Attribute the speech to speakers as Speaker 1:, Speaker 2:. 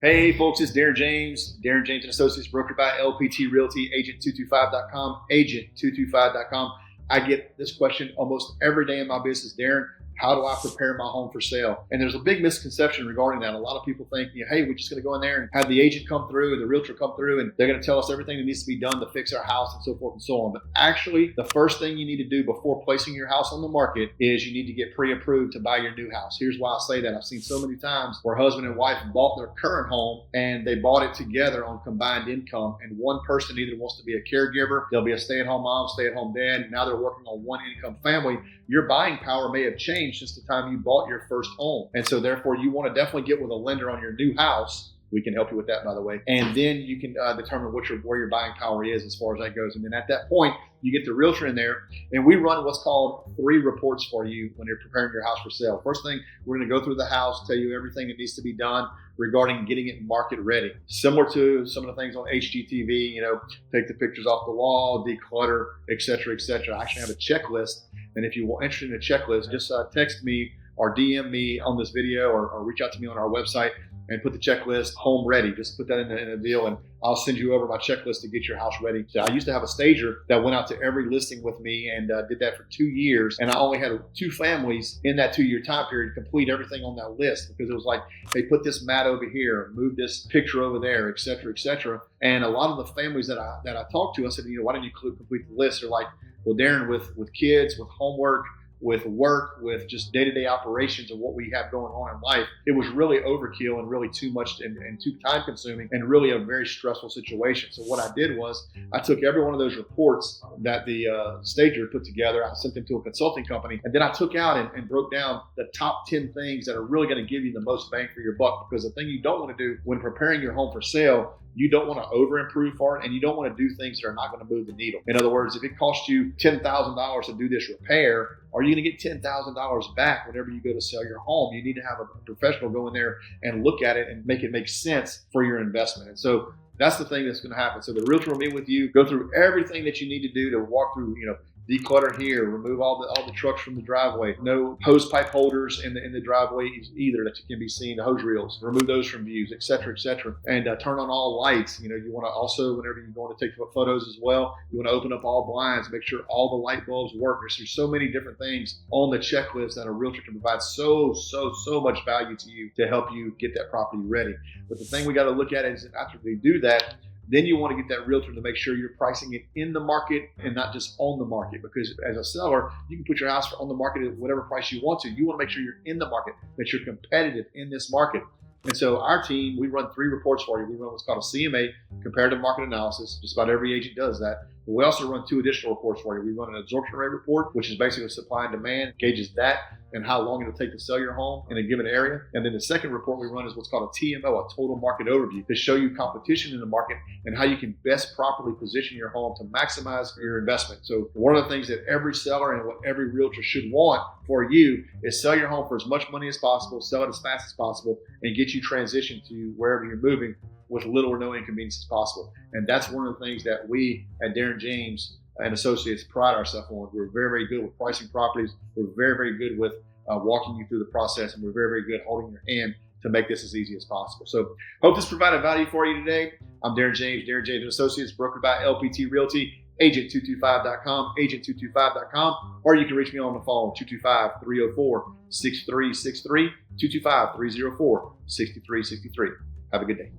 Speaker 1: Hey folks, it's Darren James, Darren James and Associates, brokered by LPT Realty, agent225.com, agent225.com. I get this question almost every day in my business. Darren, how do I prepare my home for sale? And there's a big misconception regarding that. A lot of people think, hey, we're just going to go in there and have the agent come through, or the realtor come through, and they're going to tell us everything that needs to be done to fix our house and so forth and so on. But actually, the first thing you need to do before placing your house on the market is you need to get pre-approved to buy your new house. Here's why I say that. I've seen so many times where husband and wife bought their current home and they bought it together on combined income, and one person either wants to be a caregiver, they'll be a stay-at-home mom, stay-at-home dad, now they're working on one income family. Your buying power may have changed since the time you bought your first home. And so therefore you want to definitely get with a lender on your new house. We can help you with that, by the way. And then you can determine where your buying power is as far as that goes. And then at that point, you get the realtor in there, and we run what's called 3 reports for you when you're preparing your house for sale. First thing, we're going to go through the house, tell you everything that needs to be done regarding getting it market ready. Similar to some of the things on HGTV, take the pictures off the wall, declutter, et cetera, et cetera. I actually have a checklist. And if you're interested in a checklist, just text me or DM me on this video, or reach out to me on our website and put the checklist home ready. Just put that in a deal, and I'll send you over my checklist to get your house ready. So I used to have a stager that went out to every listing with me and did that for 2 years. And I only had 2 families in that 2-year time period complete everything on that list, because it was like, hey, put this mat over here, move this picture over there, et cetera, et cetera. And a lot of the families that I talked to, I said, why don't you complete the list? They're like, well, Darren, with kids, with homework, with work, with just day-to-day operations of what we have going on in life, it was really overkill and really too much and too time-consuming and really a very stressful situation. So what I did was I took every one of those reports that the stager put together, I sent them to a consulting company, and then I took out and broke down the top 10 things that are really going to give you the most bang for your buck. Because the thing you don't want to do when preparing your home for sale, you don't want to over-improve for it, and you don't want to do things that are not going to move the needle. In other words, if it costs you $10,000 to do this repair, are you going to get $10,000 back whenever you go to sell your home? You need to have a professional go in there and look at it and make it make sense for your investment. And so that's the thing that's going to happen. So the realtor will meet with you, go through everything that you need to do to walk through, declutter here, remove all the trucks from the driveway, no hose pipe holders in the driveway either that can be seen, the hose reels, remove those from views, et cetera, and turn on all lights. You want to also, whenever you're going to take photos as well, you want to open up all blinds, make sure all the light bulbs work. There's so many different things on the checklist that a realtor can provide so much value to you to help you get that property ready. But the thing we got to look at is after they do that, then you want to get that realtor to make sure you're pricing it in the market and not just on the market. Because as a seller, you can put your house on the market at whatever price you want to. You want to make sure you're in the market, that you're competitive in this market. And so our team, we run 3 reports for you. We run what's called a CMA, comparative market analysis. Just about every agent does that. But we also run 2 additional reports for you. We run an absorption rate report, which is basically supply and demand, gauges that and how long it'll take to sell your home in a given area. And then the second report we run is what's called a TMO, a total market overview, to show you competition in the market and how you can best properly position your home to maximize your investment. So one of the things that every seller and what every realtor should want for you is sell your home for as much money as possible, sell it as fast as possible, and get you transitioned to wherever you're moving with little or no inconvenience as possible. And that's one of the things that we at Darren James and Associates pride ourselves on. We're very good with pricing properties. We're very good with walking you through the process, and we're very good holding your hand to make this as easy as possible. So hope this provided value for you today. I'm Darren James and Associates, brokered by LPT Realty, agent225.com, agent225.com, or you can reach me on the phone, 225-304-6363, 225-304-6363. Have a good day.